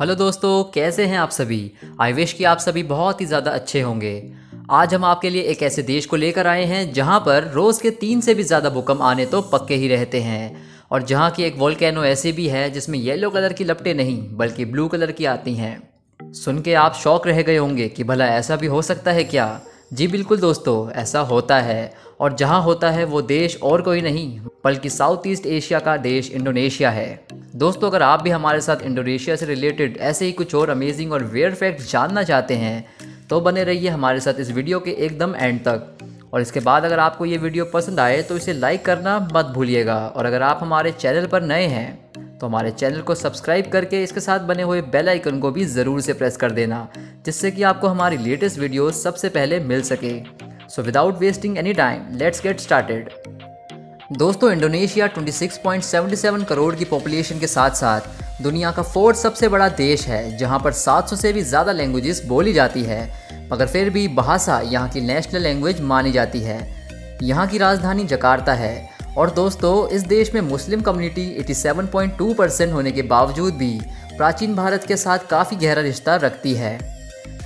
Hello दोस्तों, कैसे हैं आप सभी। आई विश कि आप सभी बहुत ही ज़्यादा अच्छे होंगे। आज हम आपके लिए एक ऐसे देश को लेकर आए हैं जहां पर रोज़ के 3 से भी ज़्यादा भूकंप आने तो पक्के ही रहते हैं, और जहां की एक वोल्केनो ऐसी भी है जिसमें येलो कलर की लपटें नहीं बल्कि ब्लू कलर की आती हैं। सुन के आप शॉक रह गए होंगे कि भला ऐसा भी हो सकता है क्या। जी बिल्कुल दोस्तों, ऐसा होता है, और जहां होता है वो देश और कोई नहीं बल्कि साउथ ईस्ट एशिया का देश इंडोनेशिया है। दोस्तों, अगर आप भी हमारे साथ इंडोनेशिया से रिलेटेड ऐसे ही कुछ और अमेजिंग और वेयर फैक्ट्स जानना चाहते हैं तो बने रहिए हमारे साथ इस वीडियो के एकदम एंड तक। और इसके बाद अगर आपको ये वीडियो पसंद आए तो इसे लाइक करना मत भूलिएगा, और अगर आप हमारे चैनल पर नए हैं तो हमारे चैनल को सब्सक्राइब करके इसके साथ बने हुए बेल आइकन को भी ज़रूर से प्रेस कर देना, जिससे कि आपको हमारी लेटेस्ट वीडियो सबसे पहले मिल सके। So without wasting any time, let's get started. दोस्तों, इंडोनेशिया 26.77 करोड़ की पॉपुलेशन के साथ साथ दुनिया का 4th सबसे बड़ा देश है, जहां पर 700 से भी ज़्यादा लैंग्वेजेस बोली जाती है, मगर फिर भी भाषा यहाँ की नेशनल लैंग्वेज मानी जाती है। यहाँ की राजधानी जकार्ता है, और दोस्तों इस देश में मुस्लिम कम्युनिटी 87.2% होने के बावजूद भी प्राचीन भारत के साथ काफ़ी गहरा रिश्ता रखती है।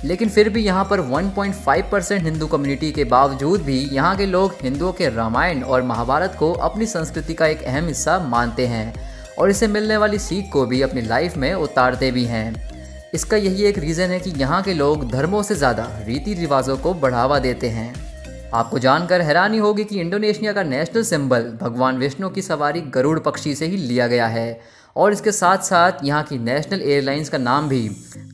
लेकिन फिर भी यहाँ पर 1.5% हिंदू कम्युनिटी के बावजूद भी यहाँ के लोग हिंदुओं के रामायण और महाभारत को अपनी संस्कृति का एक अहम हिस्सा मानते हैं, और इससे मिलने वाली सीख को भी अपनी लाइफ में उतारते भी हैं। इसका यही एक रीज़न है कि यहाँ के लोग धर्मों से ज़्यादा रीति रिवाजों को बढ़ावा देते हैं। आपको जानकर हैरानी होगी कि इंडोनेशिया का नेशनल सिंबल भगवान विष्णु की सवारी गरुड़ पक्षी से ही लिया गया है, और इसके साथ साथ यहाँ की नेशनल एयरलाइंस का नाम भी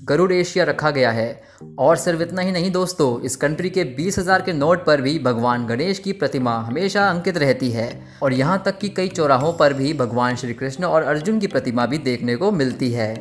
गरुड़ एशिया रखा गया है। और सिर्फ इतना ही नहीं दोस्तों, इस कंट्री के 20,000 के नोट पर भी भगवान गणेश की प्रतिमा हमेशा अंकित रहती है, और यहाँ तक कि कई चौराहों पर भी भगवान श्री कृष्ण और अर्जुन की प्रतिमा भी देखने को मिलती है।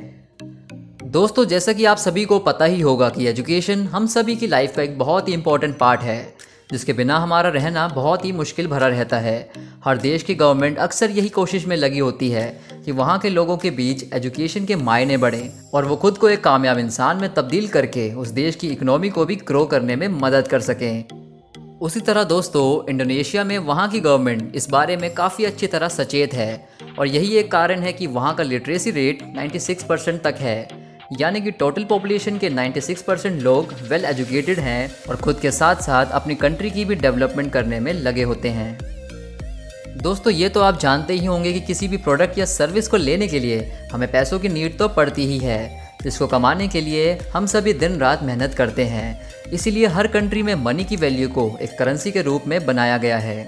दोस्तों, जैसा कि आप सभी को पता ही होगा कि एजुकेशन हम सभी की लाइफ का एक बहुत ही इम्पोर्टेंट पार्ट है, जिसके बिना हमारा रहना बहुत ही मुश्किल भरा रहता है। हर देश की गवर्नमेंट अक्सर यही कोशिश में लगी होती है कि वहाँ के लोगों के बीच एजुकेशन के मायने बढ़ें, और वो खुद को एक कामयाब इंसान में तब्दील करके उस देश की इकोनॉमी को भी ग्रो करने में मदद कर सकें। उसी तरह दोस्तों, इंडोनेशिया में वहाँ की गवर्नमेंट इस बारे में काफ़ी अच्छी तरह सचेत है, और यही एक कारण है कि वहाँ का लिटरेसी रेट 96% तक है, यानी कि टोटल पॉपुलेशन के 96% लोग वेल एजुकेटेड हैं और खुद के साथ साथ अपनी कंट्री की भी डेवलपमेंट करने में लगे होते हैं। दोस्तों, ये तो आप जानते ही होंगे कि किसी भी प्रोडक्ट या सर्विस को लेने के लिए हमें पैसों की नीड तो पड़ती ही है, जिसको कमाने के लिए हम सभी दिन रात मेहनत करते हैं। इसीलिए हर कंट्री में मनी की वैल्यू को एक करेंसी के रूप में बनाया गया है।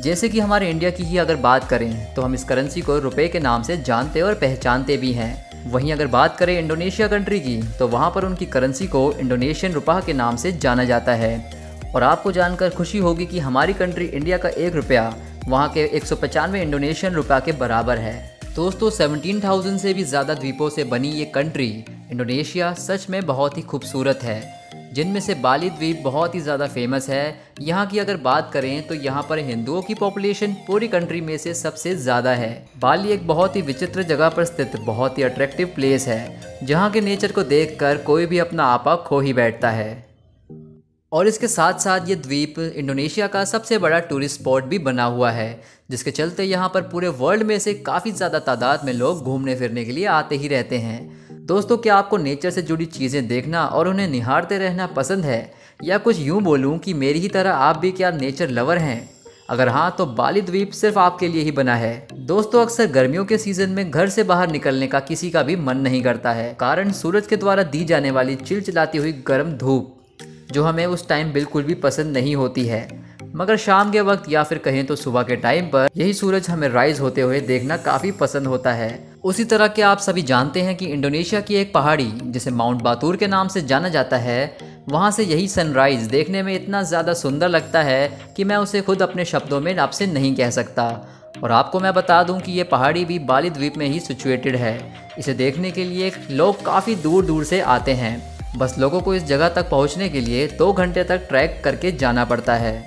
जैसे कि हमारे इंडिया की ही अगर बात करें तो हम इस करेंसी को रुपए के नाम से जानते और पहचानते भी हैं। वहीं अगर बात करें इंडोनेशिया कंट्री की तो वहाँ पर उनकी करेंसी को इंडोनेशियन रुपया के नाम से जाना जाता है। और आपको जानकर खुशी होगी कि हमारी कंट्री इंडिया का 1 रुपया वहाँ के 195 इंडोनेशियन रुपया के बराबर है। दोस्तों, 17,000 से भी ज़्यादा द्वीपों से बनी ये कंट्री इंडोनेशिया सच में बहुत ही खूबसूरत है, जिनमें से बाली द्वीप बहुत ही ज़्यादा फेमस है। यहाँ की अगर बात करें तो यहाँ पर हिंदुओं की पॉपुलेशन पूरी कंट्री में से सबसे ज़्यादा है। बाली एक बहुत ही विचित्र जगह पर स्थित बहुत ही अट्रैक्टिव प्लेस है, जहाँ के नेचर को देखकर कोई भी अपना आपा खो ही बैठता है। और इसके साथ साथ ये द्वीप इंडोनेशिया का सबसे बड़ा टूरिस्ट स्पॉट भी बना हुआ है, जिसके चलते यहाँ पर पूरे वर्ल्ड में से काफ़ी ज़्यादा तादाद में लोग घूमने फिरने के लिए आते ही रहते हैं। दोस्तों, क्या आपको नेचर से जुड़ी चीज़ें देखना और उन्हें निहारते रहना पसंद है, या कुछ यूँ बोलूँ कि मेरी ही तरह आप भी क्या नेचर लवर हैं? अगर हाँ, तो बाली द्वीप सिर्फ आपके लिए ही बना है। दोस्तों, अक्सर गर्मियों के सीज़न में घर से बाहर निकलने का किसी का भी मन नहीं करता है, कारण सूरज के द्वारा दी जाने वाली चिलचिलाती हुई गर्म धूप जो हमें उस टाइम बिल्कुल भी पसंद नहीं होती है। मगर शाम के वक्त या फिर कहें तो सुबह के टाइम पर यही सूरज हमें राइज होते हुए देखना काफ़ी पसंद होता है। उसी तरह के आप सभी जानते हैं कि इंडोनेशिया की एक पहाड़ी जिसे माउंट बातूर के नाम से जाना जाता है, वहाँ से यही सनराइज़ देखने में इतना ज़्यादा सुंदर लगता है कि मैं उसे खुद अपने शब्दों में आपसे नहीं कह सकता। और आपको मैं बता दूं कि ये पहाड़ी भी बाली द्वीप में ही सिचुएटेड है। इसे देखने के लिए लोग काफ़ी दूर दूर से आते हैं। बस लोगों को इस जगह तक पहुँचने के लिए 2 घंटे तक ट्रैक करके जाना पड़ता है।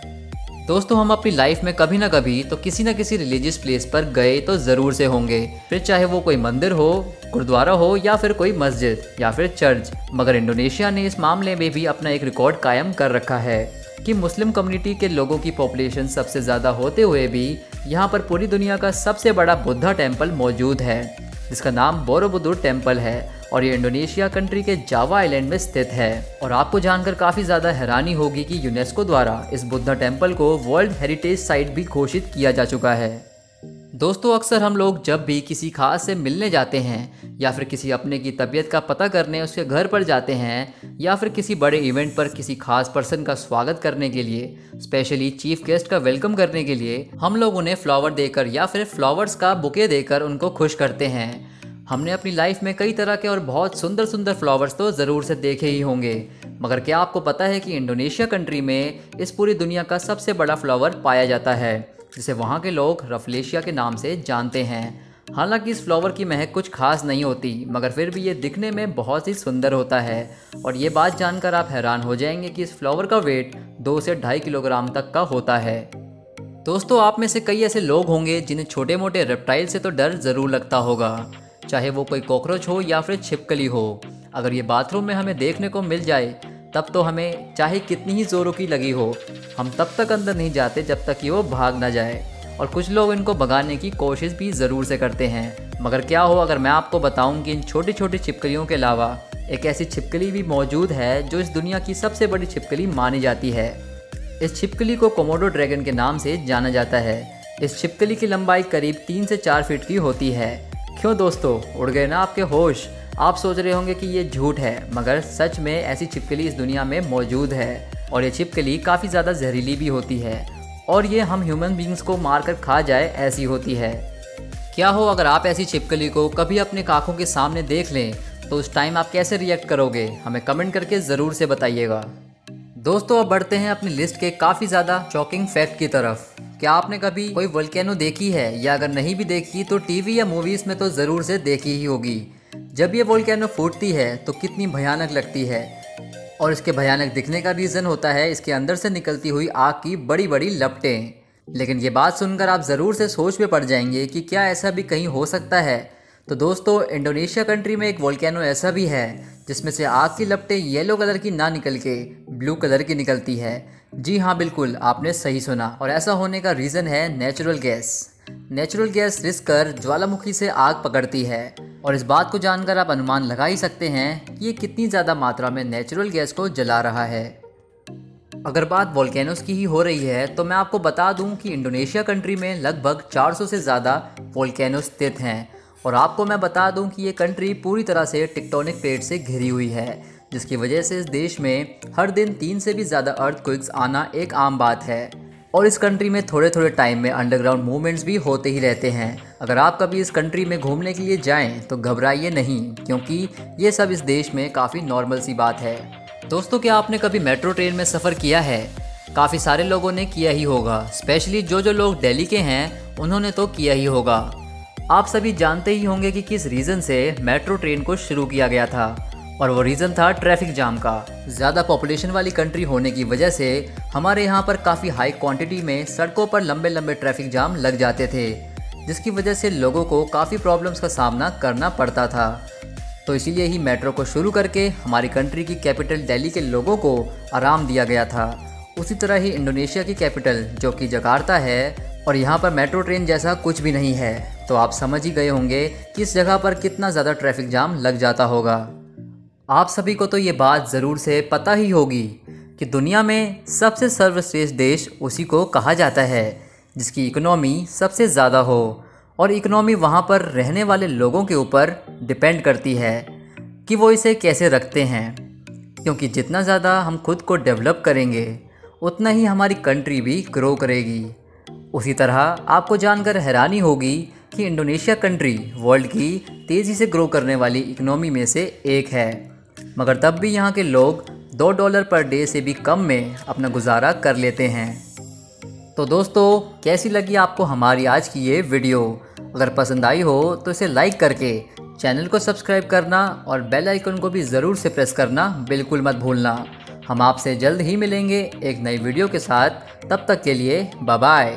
दोस्तों, हम अपनी लाइफ में कभी ना कभी तो किसी न किसी रिलीजियस प्लेस पर गए तो ज़रूर से होंगे, फिर चाहे वो कोई मंदिर हो, गुरुद्वारा हो, या फिर कोई मस्जिद या फिर चर्च। मगर इंडोनेशिया ने इस मामले में भी अपना एक रिकॉर्ड कायम कर रखा है कि मुस्लिम कम्युनिटी के लोगों की पॉपुलेशन सबसे ज़्यादा होते हुए भी यहाँ पर पूरी दुनिया का सबसे बड़ा बुद्धा टेम्पल मौजूद है, जिसका नाम बोरोबुदुर टेम्पल है। और ये इंडोनेशिया कंट्री के जावा आइलैंड में स्थित है। और आपको जानकर काफ़ी ज़्यादा हैरानी होगी कि यूनेस्को द्वारा इस बुद्धा टेम्पल को वर्ल्ड हेरिटेज साइट भी घोषित किया जा चुका है। दोस्तों, अक्सर हम लोग जब भी किसी खास से मिलने जाते हैं या फिर किसी अपने की तबीयत का पता करने उसके घर पर जाते हैं या फिर किसी बड़े इवेंट पर किसी खास पर्सन का स्वागत करने के लिए, स्पेशली चीफ गेस्ट का वेलकम करने के लिए हम लोग उन्हें फ्लावर देकर या फिर फ्लावर्स का बुके देकर उनको खुश करते हैं। हमने अपनी लाइफ में कई तरह के और बहुत सुंदर सुंदर फ्लावर्स तो ज़रूर से देखे ही होंगे, मगर क्या आपको पता है कि इंडोनेशिया कंट्री में इस पूरी दुनिया का सबसे बड़ा फ्लावर पाया जाता है, जिसे वहाँ के लोग रफलेशिया के नाम से जानते हैं। हालांकि इस फ्लावर की महक कुछ खास नहीं होती, मगर फिर भी ये दिखने में बहुत ही सुंदर होता है। और ये बात जानकर आप हैरान हो जाएंगे कि इस फ्लावर का वेट 2 से 2.5 किलोग्राम तक का होता है। दोस्तों, आप में से कई ऐसे लोग होंगे जिन्हें छोटे मोटे रेप्टाइल से तो डर ज़रूर लगता होगा, चाहे वो कोई कॉकरोच हो या फिर छिपकली हो। अगर ये बाथरूम में हमें देखने को मिल जाए तब तो हमें चाहे कितनी ही ज़ोरों की लगी हो, हम तब तक अंदर नहीं जाते जब तक कि वो भाग ना जाए। और कुछ लोग इनको भगाने की कोशिश भी ज़रूर से करते हैं। मगर क्या हो अगर मैं आपको बताऊं कि इन छोटी छोटी छिपकलियों के अलावा एक ऐसी छिपकली भी मौजूद है जो इस दुनिया की सबसे बड़ी छिपकली मानी जाती है। इस छिपकली को कोमोडो ड्रैगन के नाम से जाना जाता है। इस छिपकली की लंबाई करीब 3 से 4 फीट की होती है। क्यों दोस्तों, उड़ गए ना आपके होश? आप सोच रहे होंगे कि ये झूठ है, मगर सच में ऐसी छिपकली इस दुनिया में मौजूद है। और ये छिपकली काफ़ी ज़्यादा जहरीली भी होती है और ये हम ह्यूमन बींग्स को मारकर खा जाए ऐसी होती है। क्या हो अगर आप ऐसी छिपकली को कभी अपने आँखों के सामने देख लें तो उस टाइम आप कैसे रिएक्ट करोगे? हमें कमेंट करके ज़रूर से बताइएगा। दोस्तों, अब बढ़ते हैं अपनी लिस्ट के काफ़ी ज़्यादा शॉकिंग फैक्ट की तरफ। क्या आपने कभी कोई वोल्केनो देखी है, या अगर नहीं भी देखी तो टीवी या मूवीज़ में तो ज़रूर से देखी ही होगी। जब ये वोल्केनो फूटती है तो कितनी भयानक लगती है, और इसके भयानक दिखने का रीज़न होता है इसके अंदर से निकलती हुई आग की बड़ी बड़ी लपटें। लेकिन ये बात सुनकर आप ज़रूर से सोच में पड़ जाएंगे कि क्या ऐसा भी कहीं हो सकता है। तो दोस्तों, इंडोनेशिया कंट्री में एक वोल्केनो ऐसा भी है जिसमें से आग की लपटें येलो कलर की ना निकल के ब्लू कलर की निकलती है। जी हाँ, बिल्कुल आपने सही सुना। और ऐसा होने का रीज़न है नेचुरल गैस। नेचुरल गैस रिस कर ज्वालामुखी से आग पकड़ती है, और इस बात को जानकर आप अनुमान लगा ही सकते हैं कि ये कितनी ज़्यादा मात्रा में नेचुरल गैस को जला रहा है। अगर बात वोल्केनोस की ही हो रही है तो मैं आपको बता दूं कि इंडोनेशिया कंट्री में लगभग 400 से ज़्यादा वोल्केनो स्थित हैं। और आपको मैं बता दूं कि ये कंट्री पूरी तरह से टेक्टोनिक प्लेट से घिरी हुई है, जिसकी वजह से इस देश में हर दिन 3 से भी ज़्यादा अर्थक्वेक्स आना एक आम बात है। और इस कंट्री में थोड़े थोड़े टाइम में अंडरग्राउंड मूवमेंट्स भी होते ही रहते हैं। अगर आप कभी इस कंट्री में घूमने के लिए जाएं तो घबराइए नहीं, क्योंकि ये सब इस देश में काफ़ी नॉर्मल सी बात है। दोस्तों, क्या आपने कभी मेट्रो ट्रेन में सफ़र किया है? काफ़ी सारे लोगों ने किया ही होगा, स्पेशली जो लोग दिल्ली के हैं उन्होंने तो किया ही होगा। आप सभी जानते ही होंगे कि किस रीज़न से मेट्रो ट्रेन को शुरू किया गया था, और वो रीज़न था ट्रैफिक जाम का। ज़्यादा पॉपुलेशन वाली कंट्री होने की वजह से हमारे यहाँ पर काफ़ी हाई क्वांटिटी में सड़कों पर लंबे लंबे ट्रैफिक जाम लग जाते थे, जिसकी वजह से लोगों को काफ़ी प्रॉब्लम्स का सामना करना पड़ता था। तो इसीलिए ही मेट्रो को शुरू करके हमारी कंट्री की कैपिटल दिल्ली के लोगों को आराम दिया गया था। उसी तरह ही इंडोनेशिया की कैपिटल जो कि जकार्ता है, और यहाँ पर मेट्रो ट्रेन जैसा कुछ भी नहीं है। तो आप समझ ही गए होंगे कि इस जगह पर कितना ज़्यादा ट्रैफिक जाम लग जाता होगा। आप सभी को तो ये बात ज़रूर से पता ही होगी कि दुनिया में सबसे सर्वश्रेष्ठ देश उसी को कहा जाता है जिसकी इकोनॉमी सबसे ज़्यादा हो, और इकोनॉमी वहाँ पर रहने वाले लोगों के ऊपर डिपेंड करती है कि वो इसे कैसे रखते हैं। क्योंकि जितना ज़्यादा हम खुद को डेवलप करेंगे उतना ही हमारी कंट्री भी ग्रो करेगी। उसी तरह आपको जानकर हैरानी होगी कि इंडोनेशिया कंट्री वर्ल्ड की तेज़ी से ग्रो करने वाली इकोनॉमी में से एक है, मगर तब भी यहाँ के लोग $2 पर डे से भी कम में अपना गुजारा कर लेते हैं। तो दोस्तों, कैसी लगी आपको हमारी आज की ये वीडियो? अगर पसंद आई हो तो इसे लाइक करके चैनल को सब्सक्राइब करना और बेल आइकन को भी ज़रूर से प्रेस करना बिल्कुल मत भूलना। हम आपसे जल्द ही मिलेंगे एक नई वीडियो के साथ। तब तक के लिए बाय बाय।